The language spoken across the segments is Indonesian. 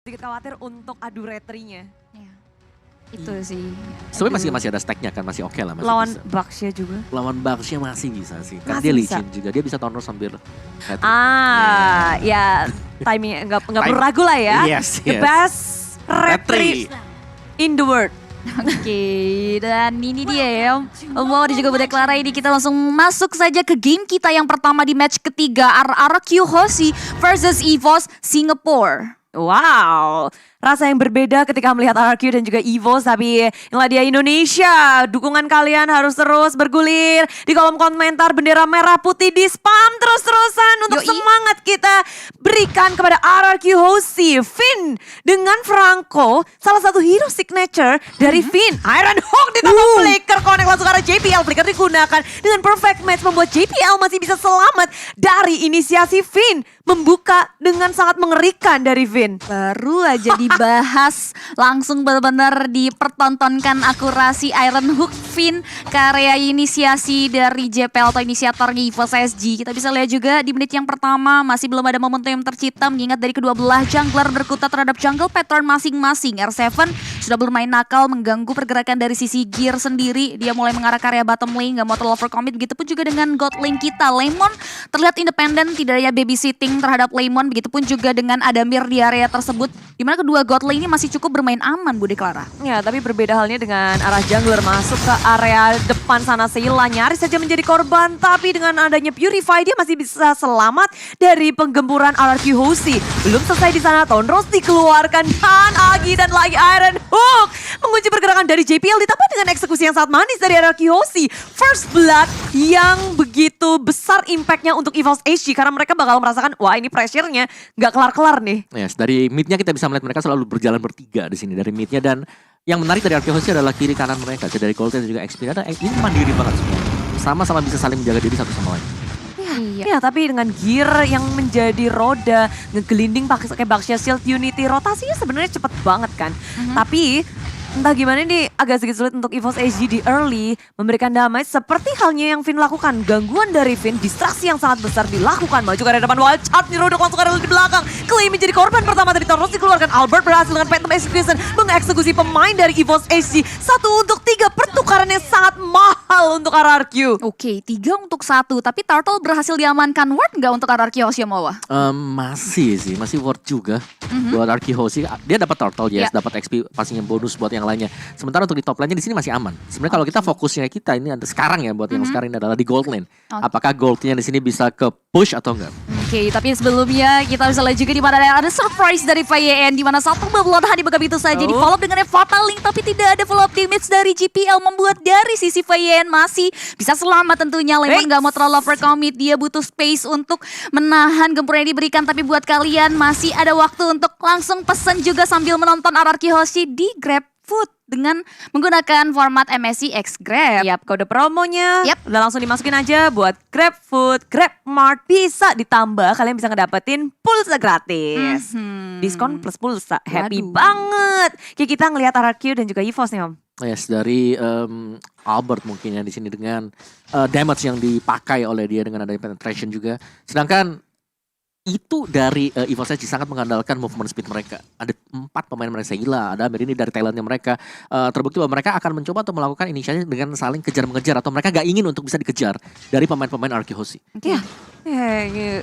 Sedikit khawatir untuk adu retrinya. Ya. Itu sih. Sebenarnya masih ada stacknya kan, masih oke lah. Masih Lawan bisa. Baxia juga. Lawan Baxia masih bisa sih. Karena Masih dia bisa. licin juga, dia bisa turn sambil hat-trick. Ya timing nggak perlu ragu lah ya. Yes, The yes. best retri in the world. Oke, dan ini dia ya. Mau dan juga Bunda Clara, ini kita langsung masuk saja ke game kita yang pertama di match ketiga. RRQ Hoshi versus EVOS Singapore. Wow, rasa yang berbeda ketika melihat RRQ dan juga EVOS. Tapi inilah dia Indonesia. Dukungan kalian harus terus bergulir di kolom komentar. Bendera merah putih di spam terus-terusan untuk Yoi. semangat kita berikan kepada RRQ Hoshi. Finn dengan Franco, salah satu hero signature dari Finn. Iron Hook ditambah Flicker, connect langsung ke arah JPL. Flicker digunakan dengan perfect match membuat JPL masih bisa selamat dari inisiasi Finn. Membuka dengan sangat mengerikan dari Finn. Baru aja dibahas, langsung benar-benar dipertontonkan akurasi Iron Hook Finn ke area inisiasi dari JPL atau inisiatornya EVOS SG. Kita bisa lihat juga di menit yang pertama masih belum ada momentum yang tercipta, mengingat dari kedua belah jungler berkutat terhadap jungle pattern masing-masing. R7 sudah bermain nakal mengganggu pergerakan dari sisi gear sendiri. Dia mulai mengarah ke area bottom lane, gak mau terlalu overcommit. Begitupun juga dengan god lane kita. Lemon terlihat independen, tidak ada babysitting terhadap Lemon. Begitupun juga dengan Adamir di area tersebut, dimana kedua god lane ini masih cukup bermain aman, Bude Clara. Ya, tapi berbeda halnya dengan arah jungler masuk ke area depan sana. Sheila nyaris saja menjadi korban, tapi dengan adanya Purify dia masih bisa selamat dari penggemburan RRQ Hoshi. Belum selesai di sana, Tonros dikeluarkan dan Agi dan lagi Iron Hook mengunci pergerakan dari JPL ditambah dengan eksekusi yang sangat manis dari RRQ Hoshi. First blood yang begitu besar impactnya untuk EVOS SG karena mereka bakal merasakan wah ini pressure-nya nggak kelar-kelar nih. Yes, dari midnya kita bisa melihat mereka selalu berjalan bertiga di sini dari midnya, dan yang menarik dari RRQ Hoshi adalah kiri kanan mereka, jadi dari Golden dan juga XP. Ini mandiri banget semua. Sama-sama bisa saling menjaga diri satu sama lain. Ya, tapi dengan gear yang menjadi roda, ngegelinding pakai Baxia Shield Unity, rotasinya sebenarnya cepet banget kan. Tapi entah gimana ini agak sedikit sulit untuk EVOS SG di early memberikan damage seperti halnya yang Finn lakukan. Gangguan dari Finn, distraksi yang sangat besar dilakukan. Maju ke area depan, wild charge dirodok langsung ke area di belakang. Clay menjadi korban pertama dari Thanos dikeluarkan. Albert berhasil dengan Phantom Execution mengeksekusi pemain dari EVOS SG. 1-3 pertukaran yang sangat mahal untuk RRQ. Oke, 3-1, tapi Turtle berhasil diamankan. Worth nggak untuk RRQ Hoshi Mawa? Masih sih, masih worth juga buat RRQ Hoshi. Dia dapat turtle, yes, dapat XP pastinya bonus buat yang lainnya. Sementara untuk di top lane-nya di sini masih aman. Sebenarnya kalau kita fokusnya kita ini ada sekarang ya, buat yang sekarang ini adalah di gold lane. Apakah goldnya di sini bisa ke push atau enggak? Oke, tapi sebelumnya kita bisa lihat juga di mana ada surprise dari FYN, di mana satu Babylon Honey begitu saja di follow up dengan Fatal Link, tapi tidak ada follow up damage dari GPL, membuat dari sisi FYN masih bisa selamat tentunya. Lemon gak mau terlalu overcommit, dia butuh space untuk menahan gempuran yang diberikan, tapi buat kalian masih ada waktu untuk langsung pesen juga sambil menonton RRQ Hoshi di GrabFood dengan menggunakan format MSI X Grab. Yap, kode promonya Yap. udah langsung dimasukin aja buat GrabFood, GrabMart, bisa ditambah kalian bisa ngedapetin pulsa gratis. Diskon plus pulsa, happy Waduh. banget. Kayak kita ngelihat RRQ dan juga EVOS nih Om. Yes, dari Albert mungkin ya di sini dengan damage yang dipakai oleh dia dengan adanya penetration juga. Sedangkan itu dari EVOS SG sangat mengandalkan movement speed mereka. Ada 4 pemain mereka, Sheila, ada Amir, ini dari talentnya mereka. Terbukti bahwa mereka akan mencoba untuk melakukan inisiatif dengan saling kejar-mengejar, atau mereka gak ingin untuk bisa dikejar dari pemain-pemain RRQ Hoshi. Iya.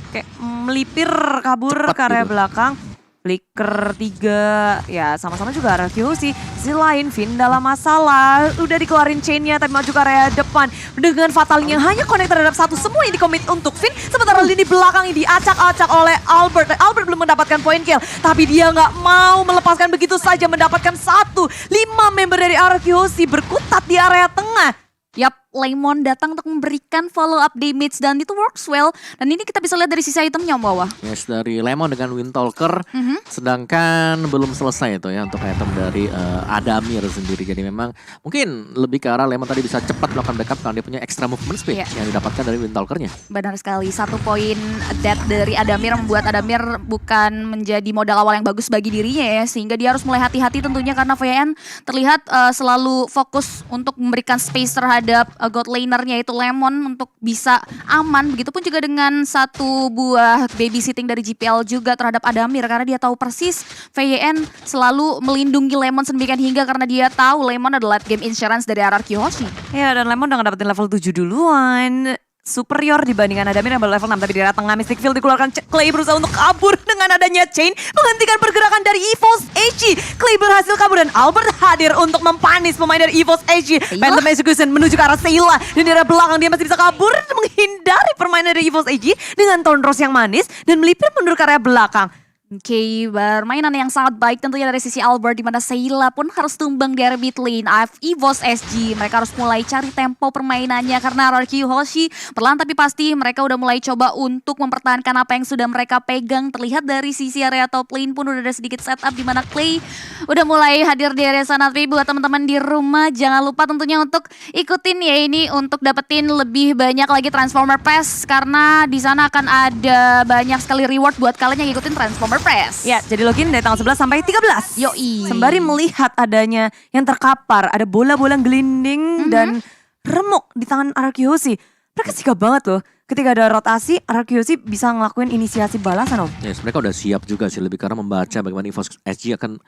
Kayak melipir kabur Cepat ke area gitu. belakang. Flicker 3, ya sama-sama juga RRQ sih. Sisi lain, Finn dalam masalah. Udah dikeluarin chainnya tapi maju ke area depan. Dengan fatalnya hanya connect terhadap satu, semua yang dikomit untuk Finn. Sementara lini belakang ini diacak-acak oleh Albert. Albert belum mendapatkan point kill. Tapi dia nggak mau melepaskan begitu saja, mendapatkan 1. 5 member dari RRQ sih berkutat di area tengah. Yap, Lemon datang untuk memberikan follow up damage dan itu works well. Dan ini kita bisa lihat dari sisi itemnya Om Bawah. Yes, dari Lemon dengan Windtalker. Sedangkan belum selesai itu ya untuk item dari Adamir sendiri. Jadi memang mungkin lebih ke arah Lemon tadi bisa cepat melakukan backup karena dia punya extra movement speed yang didapatkan dari Windtalkernya. Benar sekali, 1 poin death dari Adamir membuat Adamir bukan menjadi modal awal yang bagus bagi dirinya ya. Sehingga dia harus mulai hati-hati tentunya karena VN terlihat selalu fokus untuk memberikan space terhadap god lanernya itu Lemon untuk bisa aman. Begitupun juga dengan satu buah babysitting dari GPL juga terhadap Adamir karena dia tahu persis VYN selalu melindungi Lemon sedemikian hingga karena dia tahu Lemon adalah game insurance dari RRQ Hoshi. Ya, dan Lemon udah ngedapetin level 7 duluan. Superior dibandingkan Adamir yang baru level 6. Tapi di daerah tengah Mystic Field dikeluarkan. Clay berusaha untuk kabur dengan adanya Chain. Menghentikan pergerakan dari EVOS HG. Clay berhasil kabur dan Albert hadir untuk mempanis pemain dari EVOS HG. Phantom Execution menuju ke arah Sayla. Dan di arah belakang dia masih bisa kabur. Menghindari permainan dari EVOS HG dengan Thorn Rose yang manis. Dan melipir mundur ke area belakang. Oke, permainan yang sangat baik tentunya dari sisi Albert di mana Sayla pun harus tumbang di area mid lane. EVOS SG mereka harus mulai cari tempo permainannya karena RRQ Hoshi perlahan tapi pasti mereka udah mulai coba untuk mempertahankan apa yang sudah mereka pegang. Terlihat dari sisi area top lane pun udah ada sedikit setup di mana Clay udah mulai hadir di area sana. Tapi buat teman-teman di rumah jangan lupa tentunya untuk ikutin ya ini untuk dapetin lebih banyak lagi Transformer Pass karena di sana akan ada banyak sekali reward buat kalian yang ikutin Transformer Press. Ya, jadi login dari tanggal 11 sampai 13. Yoi. Sembari melihat adanya yang terkapar, ada bola-bola gelinding dan remuk di tangan RRQ Hoshi. Mereka sigap banget loh. Ketika ada rotasi, RRQ Hoshi bisa ngelakuin inisiasi balasan, Om. Yes, mereka udah siap juga sih lebih karena membaca bagaimana EVOS SG akan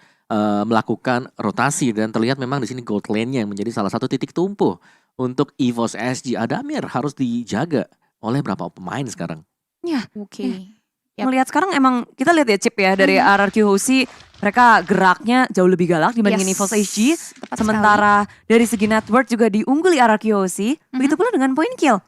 melakukan rotasi dan terlihat memang di sini gold lane-nya yang menjadi salah satu titik tumpuh untuk EVOS SG. Adamir harus dijaga oleh berapa pemain sekarang. Ya, Oke. Yap. melihat sekarang emang kita lihat ya Chip ya dari RRQ Hoshi, mereka geraknya jauh lebih galak dibandingin EVOS HG. Tepat Sementara dari segi network juga diungguli RRQ Hoshi. Begitu pula dengan point kill.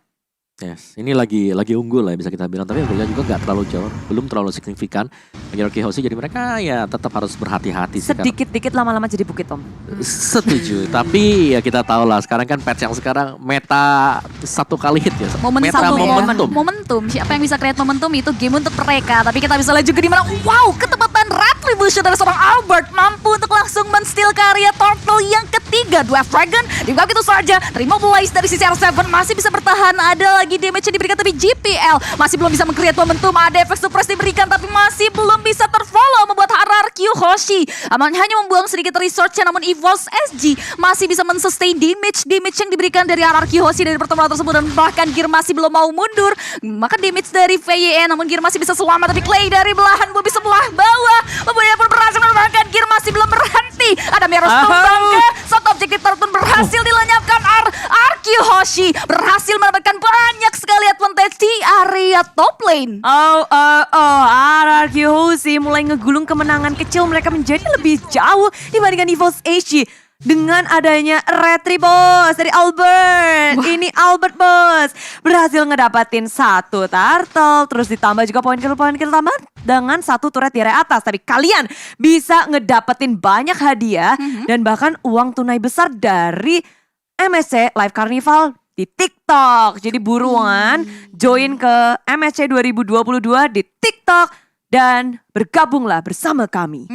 Yes, ini lagi unggul lah ya bisa kita bilang, tapi unggulnya juga gak terlalu jauh, belum terlalu signifikan bagi RRQ Hoshi, jadi mereka ya tetap harus berhati-hati sih. Sedikit-dikit lama-lama jadi bukit, Om. Setuju, tapi ya kita tahu lah sekarang kan patch yang sekarang meta satu kali hit ya, meta Satu momentum. Momentum. Siapa yang bisa create momentum itu game untuk mereka. Tapi kita bisa lihat juga di mana wow, ketepatan retribution dari seorang Albert mampu untuk langsung men-steal karya Turtle yang ketiga. Dwarf Dragon dibuka gitu saja. Remobilize dari sisi R7 masih bisa bertahan. Ada lagi damage yang diberikan tapi GPL masih belum bisa meng-create momentum. Ada efek suppress diberikan tapi masih belum bisa terfollow membuat RRQ Hoshi hanya membuang sedikit resource-nya, namun EVOS SG masih bisa men-sustain damage yang diberikan dari RRQ Hoshi dari pertemuan tersebut dan bahkan Gear masih belum mau mundur. Maka damage dari VYN namun Gear masih bisa selamat tapi Clay dari belahan bumi sebelah bawah membuatnya pun berhasil menembakkan Gear masih belum berhenti. Ada Meros tumbang ke satu objektif tertentu berhasil dilenyapkan. RRQ Hoshi berhasil mendapatkan banyak sekali advantage di area top lane. RRQ Hoshi mulai ngegulung kemenangan kecil mereka menjadi lebih jauh dibandingkan EVOS HG. Dengan adanya retribos dari Albert. Wah. Ini Albert bos. Berhasil ngedapatin satu turtle. Terus ditambah juga poin kill tambah dengan satu turret di area atas. Tapi kalian bisa ngedapetin banyak hadiah. Dan bahkan uang tunai besar dari MSC Live Carnival di TikTok. Jadi buruan join ke MSC 2022 di TikTok. Dan bergabunglah bersama kami.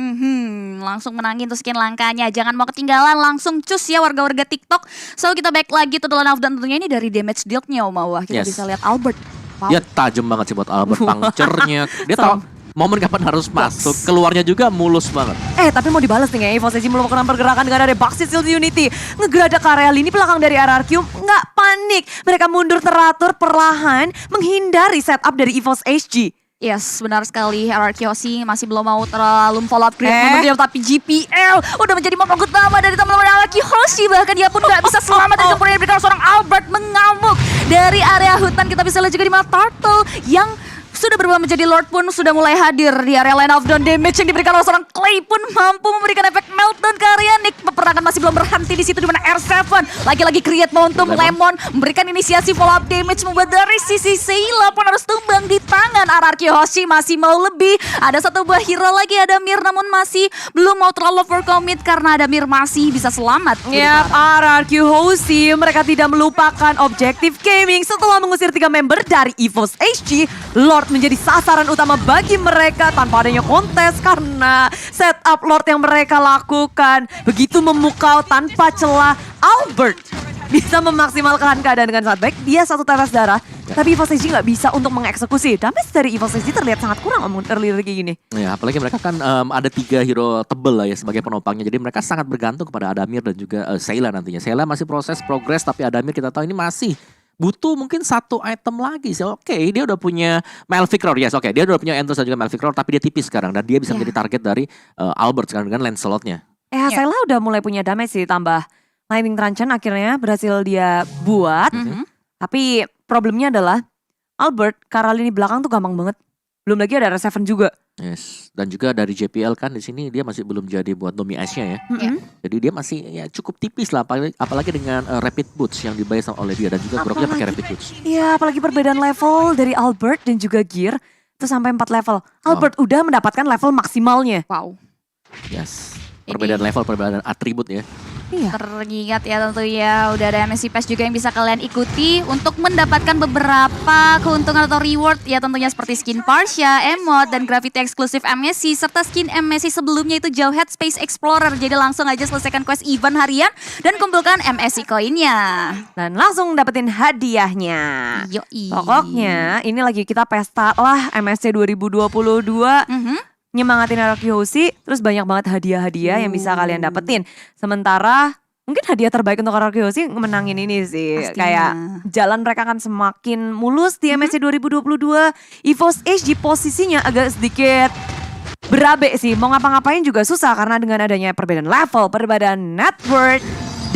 Langsung menangin tuh skin langkanya. Jangan mau ketinggalan, langsung cus ya warga-warga TikTok. So kita back lagi to the Lane of dan tentunya ini dari damage deal-nya Om Mawah. Kita bisa lihat Albert. Wow. Ya tajam banget sih buat Albert, puncture-nya. Dia tahu momen kapan harus masuk, keluarnya juga mulus banget. Tapi mau dibales nih ya, EVOS SG melakukan pergerakan dengan ada Baxi Shield Unity. Ngegeradak ke area lini belakang dari RRQ, nggak panik. Mereka mundur teratur perlahan, menghindari setup dari EVOS SG. Yes, benar sekali. RRQ Hoshi masih belum mau terlalu follow up create momentum, tapi GPL udah menjadi momen utama dari teman-teman RRQ Hoshi. Bahkan dia pun gak bisa selamat dari tempuran yang diberikan seorang Albert mengamuk dari area hutan. Kita bisa lihat juga di mana Turtle yang sudah berubah menjadi Lord pun sudah mulai hadir di area line of down. Damage yang diberikan oleh seorang Clay pun mampu memberikan efek meltdown ke area Nick. Peperangan masih belum berhenti di situ di mana R7 lagi-lagi create momentum. Lemon memberikan inisiasi follow up damage membuat dari sisi Sayla pun harus tumbang di tangan RRQ Hoshi. Masih mau lebih. Ada satu buah hero lagi Adamir namun masih belum mau terlalu overcommit karena Adamir masih bisa selamat. Yap, RRQ Hoshi mereka tidak melupakan objektif gaming setelah mengusir 3 member dari EVOS HG. Lord menjadi sasaran utama bagi mereka tanpa adanya kontes karena setup Lord yang mereka lakukan begitu memukau tanpa celah. Albert bisa memaksimalkan keadaan dengan sangat baik. Dia satu tetes darah, tapi EVOS SG nggak bisa untuk mengeksekusi. Damage dari EVOS SG terlihat sangat kurang om early kayak gini. Ya, apalagi mereka kan ada 3 hero tebel lah ya sebagai penopangnya. Jadi mereka sangat bergantung kepada Adamir dan juga Sayla nantinya. Sayla masih proses progres, tapi Adamir kita tahu ini masih butuh mungkin 1 item lagi sih. Oke, dia udah punya Malefic Roar. Yes, oke. Dia udah punya Entos dan juga Malefic Roar, tapi dia tipis sekarang. Dan dia bisa menjadi target dari Albert sekarang dengan Lancelot-nya. Sayla udah mulai punya damage sih, tambah Lightning Truncheon akhirnya berhasil dia buat. Tapi problemnya adalah Albert karena lini belakang tuh gampang banget. Belum lagi ada R7 juga. Yes, dan juga dari JPL kan di sini dia masih belum jadi buat Domi Ice-nya ya. Jadi dia masih ya cukup tipis lah, apalagi dengan Rapid Boots yang dibayar oleh dia dan juga Groknya pakai Rapid Boots. Iya, apalagi perbedaan level dari Albert dan juga Gear itu sampai 4 level. Albert udah mendapatkan level maksimalnya. Wow. Yes, perbedaan level, perbedaan atribut ya. Iya. Teringat ya tentunya udah ada MSI Pass juga yang bisa kalian ikuti untuk mendapatkan beberapa keuntungan atau reward ya tentunya seperti skin Parsha, emote, dan Gravity eksklusif MSI serta skin MSI sebelumnya itu Jawhead Space Explorer. Jadi langsung aja selesaikan quest event harian dan kumpulkan MSI koinnya. Dan langsung dapetin hadiahnya. Yoi. Pokoknya ini lagi kita pesta lah MSC 2022. Nyemangatin Araki Hoshi, terus banyak banget hadiah-hadiah yang bisa kalian dapetin. Sementara mungkin hadiah terbaik untuk Araki Hoshi menangin ini sih. Pastinya. Kayak jalan mereka akan semakin mulus di MSC 2022. EVOS SG posisinya agak sedikit berabe sih. Mau ngapa-ngapain juga susah karena dengan adanya perbedaan level, perbedaan network,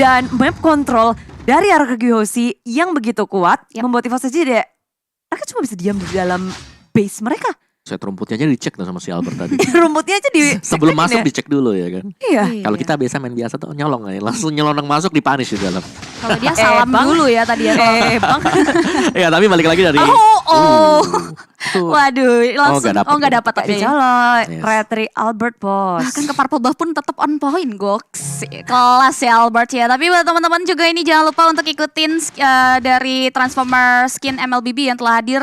dan map control dari Araki Hoshi yang begitu kuat. Membuat EVOS SG mereka cuma bisa diam di dalam base mereka. Set rumputnya aja dicek tuh sama si Albert tadi. Rumputnya aja di Sebelum masuk dicek dulu ya kan. Iya. Kalau kita biasa main biasa tuh nyolong aja, langsung nyelonong masuk dipunish di dalam. Kalau dia salam Bang. dulu ya tadi ya. Bang. Ya tapi balik lagi dari tuh. Waduh, langsung nggak dapet. tapi Salah, Yes. Retri Albert bos. bahkan ke Purple Buff pun tetap on point, goks. Kelas ya Albert ya. Tapi buat teman-teman juga ini jangan lupa untuk ikutin dari Transformer skin MLBB yang telah hadir.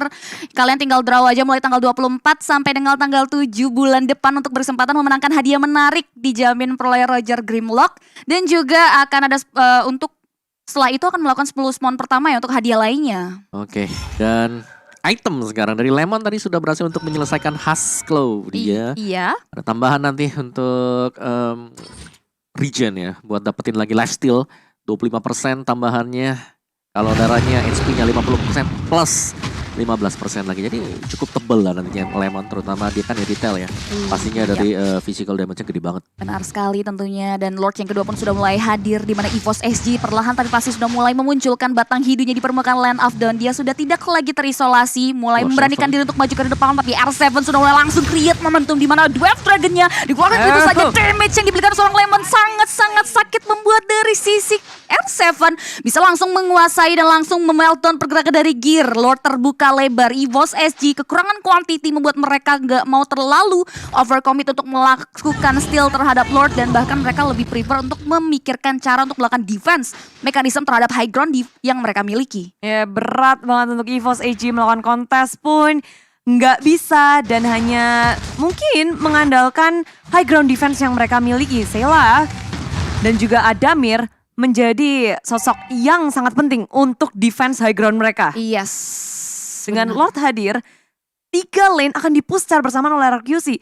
Kalian tinggal draw aja mulai tanggal 24 sampai dengan tanggal 7 bulan depan untuk berkesempatan memenangkan hadiah menarik dijamin peroleh Roger Grimlock. Dan juga akan ada untuk setelah itu akan melakukan 10 spawn pertama ya untuk hadiah lainnya. Oke, dan item sekarang dari Lemon tadi sudah berhasil untuk menyelesaikan Husklow dia. Iya. Ada tambahan nanti untuk regen ya, buat dapetin lagi lifesteal 25% tambahannya. Kalau darahnya HP-nya 50% plus 15% lagi. Jadi cukup tebel lah nantinya Lemon, terutama dia kan ya detail ya. Pastinya dari physical damage-nya gede banget. Benar sekali tentunya, dan Lord yang kedua pun sudah mulai hadir di mana EVOS SG perlahan tapi pasti sudah mulai memunculkan batang hidungnya di permukaan Land of Dawn. Dia sudah tidak lagi terisolasi, mulai Lord memberanikan Seven. diri untuk maju ke depan, tapi R7 sudah mulai langsung create momentum di mana Dwarf Dragon-nya dikeluarkan begitu saja. Damage yang diberikan seorang Lemon sangat-sangat sakit, membuat dari sisi R7 bisa langsung menguasai dan langsung memeltdown pergerakan dari Gear. Lord terbuka lebar, EVOS SG kekurangan quantity membuat mereka nggak mau terlalu overcommit untuk melakukan steal terhadap Lord, dan bahkan mereka lebih prefer untuk memikirkan cara untuk melakukan defense mekanisme terhadap high ground yang mereka miliki. Ya berat banget untuk EVOS SG melakukan kontes pun nggak bisa dan hanya mungkin mengandalkan high ground defense yang mereka miliki. Sayla dan juga Adamir menjadi sosok yang sangat penting untuk defense high ground mereka. Yes. Dengan Lord hadir, 3 lane akan dipush secara bersamaan oleh RQC.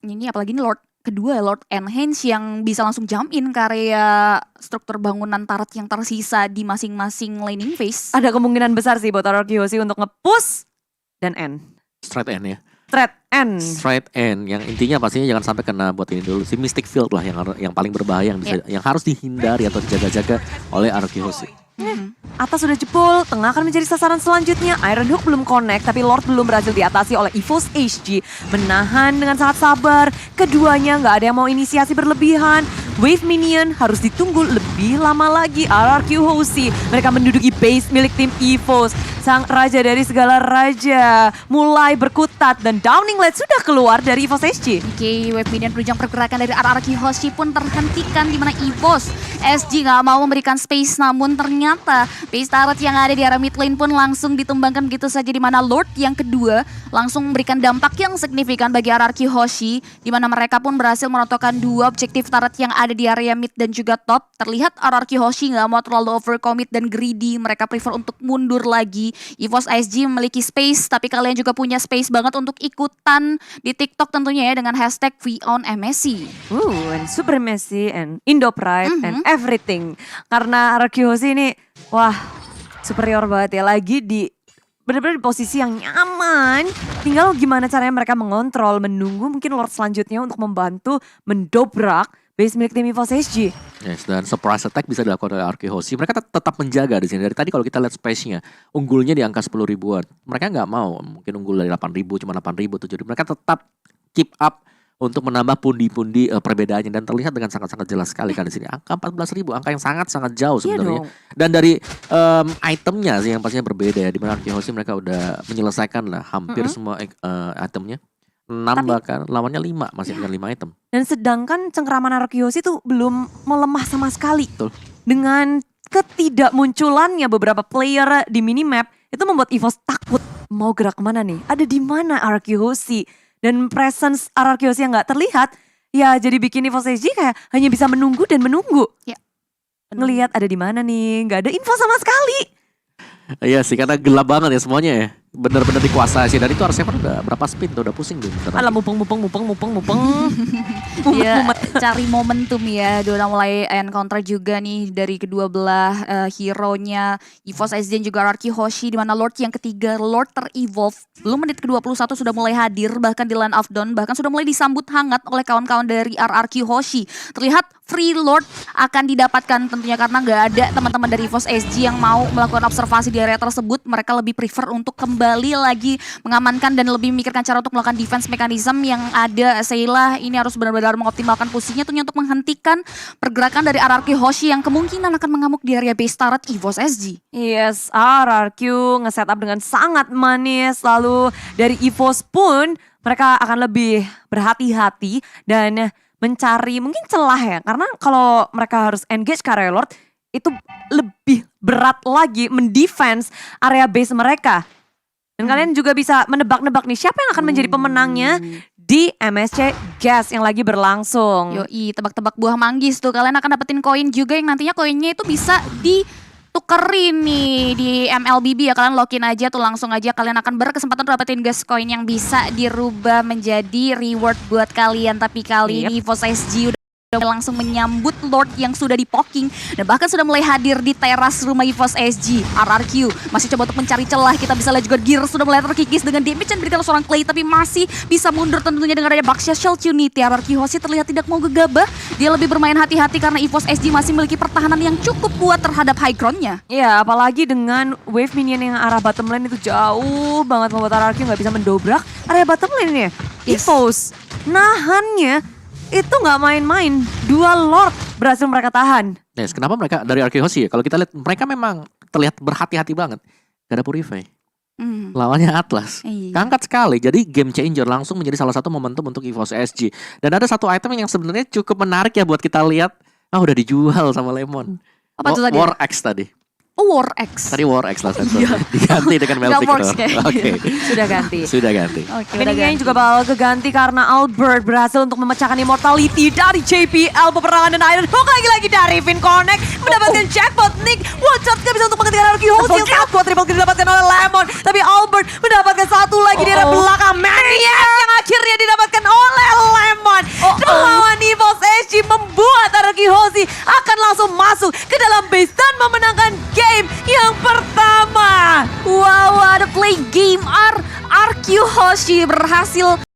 Ini apalagi ini Lord kedua ya, Lord Enhance yang bisa langsung jump in ke area struktur bangunan turret yang tersisa di masing-masing laning phase. Ada kemungkinan besar sih buat RQC untuk nge-push dan end. Straight end ya. Straight end. Straight end yang intinya pastinya jangan sampai kena buat ini dulu si Mystic Field lah yang paling berbahaya yang bisa yang harus dihindari atau dijaga-jaga oleh Araki Hoshi. Atas sudah jebol, tengah akan menjadi sasaran selanjutnya. Iron Hook belum connect, tapi Lord belum berhasil diatasi oleh EVOS SG. Menahan dengan sangat sabar. Keduanya nggak ada yang mau inisiasi berlebihan. Wave minion harus ditunggu lebih lama lagi. RRQ Hoshi, mereka menduduki base milik tim EVOS. sang raja dari segala raja mulai berkutat dan Downing Light sudah keluar dari EVOS SG. Oke, wave minion penunjang pergerakan dari RRQ Hoshi pun terhentikan di mana EVOS SG nggak mau memberikan space, namun ternyata base turret yang ada di area mid lane pun langsung ditumbangkan begitu saja, di mana Lord yang kedua langsung memberikan dampak yang signifikan bagi RRQ Hoshi, di mana mereka pun berhasil merontokkan 2 objektif turret yang ada di area mid dan juga top. Terlihat RRQ Hoshi nggak mau terlalu overcommit dan greedy, mereka prefer untuk mundur lagi. EVOS SG memiliki space, tapi kalian juga punya space banget untuk ikutan di TikTok tentunya ya dengan hashtag #VONMSC. And Supremacy and Indo Pride and everything. Karena RRQ Hoshi ini wah superior banget ya, lagi di benar-benar di posisi yang nyaman. Tinggal gimana caranya mereka mengontrol, menunggu mungkin Lord selanjutnya untuk membantu mendobrak base milik tim EVOS SG. Yes, dan surprise attack bisa dilakukan oleh RRQ Hoshi. Mereka tetap menjaga di sini. Dari tadi kalau kita lihat space-nya, unggulnya di angka 10 ribuan. Mereka nggak mau mungkin unggul dari 8.000, cuma 8.000, 7.000. Mereka tetap keep up untuk menambah pundi-pundi perbedaannya, dan terlihat dengan sangat-sangat jelas sekali kan di sini. Angka 14.000, angka yang sangat-sangat jauh sebenarnya. dong. Dan dari itemnya sih yang pastinya berbeda ya. Di mana RRQ Hoshi mereka udah menyelesaikan lah hampir semua itemnya. 6 bahkan, lawannya 5, masih dengan 5 item. Dan sedangkan cengkeraman RRQ Hoshi itu belum melemah sama sekali. Betul. Dengan ketidakmunculannya beberapa player di minimap, itu membuat EVOS takut mau gerak kemana nih. Ada di mana RRQ Hoshi? Dan presence RRQ Hoshi yang gak terlihat, ya jadi bikin EVOS SG kayak hanya bisa menunggu dan menunggu. Ya. Ngelihat ada di mana nih, gak ada info sama sekali. Iya sih, karena gelap banget ya semuanya ya. Bener-bener dikuasai sih. Dan itu R7 udah berapa spin tuh, udah pusing tuh. Alah mupeng. Ya, cari momentum ya. Udah mulai encounter juga nih dari kedua belah hero-nya EVOS SG dan juga RRQ Hoshi, di mana Lord yang ketiga, Lord ter-evolve. Belum menit ke-21 sudah mulai hadir, bahkan di Land of Dawn, bahkan sudah mulai disambut hangat oleh kawan-kawan dari RRQ Hoshi. Terlihat free Lord akan didapatkan tentunya karena nggak ada teman-teman dari EVOS SG yang mau melakukan observasi di area tersebut. Mereka lebih prefer untuk kembali lagi mengamankan dan lebih memikirkan cara untuk melakukan defense mechanism yang ada. Sayla ini harus benar-benar mengoptimalkan posisinya tentunya untuk menghentikan pergerakan dari RRQ Hoshi yang kemungkinan akan mengamuk di area base turret EVOS SG. Yes, RRQ nge-setup dengan sangat manis. Lalu dari EVOS pun mereka akan lebih berhati-hati dan mencari mungkin celah ya. Karena kalau mereka harus engage ke area Lord, itu lebih berat lagi mendefense area base mereka. Dan kalian juga bisa menebak-nebak nih siapa yang akan menjadi pemenangnya di MSC Gas yang lagi berlangsung. Yoi, tebak-tebak buah manggis tuh. Kalian akan dapetin koin juga yang nantinya koinnya itu bisa ditukerin nih di MLBB ya. Kalian login aja tuh, langsung aja kalian akan berkesempatan untuk dapetin gas koin yang bisa dirubah menjadi reward buat kalian. Tapi kali ini EVOS SG udah langsung menyambut Lord yang sudah dipoking dan bahkan sudah mulai hadir di teras rumah EVOS SG. RRQ masih coba untuk mencari celah. Kita bisa lihat juga Gear sudah mulai terkikis dengan damage yang diberikan seorang Clay, tapi masih bisa mundur tentunya dengan adanya Baxia Shield Unity. RRQ Hoshi terlihat tidak mau gegabah. Dia lebih bermain hati-hati karena EVOS SG masih memiliki pertahanan yang cukup kuat terhadap high ground-nya. Ya, apalagi dengan wave minion yang arah bottom lane itu jauh banget, membuat RRQ nggak bisa mendobrak area bottom lane-nya. Yes. EVOS nahannya itu nggak main-main. 2 Lord berhasil mereka tahan. Yes, kenapa mereka dari RRQ Hoshi ya? Kalau kita lihat mereka memang terlihat berhati-hati banget. Gak ada Purify. Lawannya Atlas. Iya. Angkat sekali, jadi game changer langsung menjadi salah satu momentum untuk EVOS SG. Dan ada satu item yang sebenarnya cukup menarik ya buat kita lihat. Udah dijual sama Lemon. Apa tuh tadi? War X tadi. War X. Tadi War X lah diganti dengan Melfic. Nggak works kayaknya. Oke. Sudah ganti. Sudah ganti. Oke, Minion juga bakal keganti karena Albert berhasil untuk memecahkan immortality dari JPL. Peperangan dan Iron Hook lagi-lagi dari Vin Connect mendapatkan jackpot. Nick one shot gak bisa untuk menghentikan RRQ Hoshi. Sangat kuat triple kill didapatkan oleh Lemon. Tapi Albert mendapatkan satu lagi di arah belakang. Maniac yang akhirnya didapatkan oleh Lemon. Lawan EVOS SG membuat RRQ Hoshi akan langsung masuk ke dalam base dan memenangkan game yang pertama. Wow, ada play game RRQ Hoshi berhasil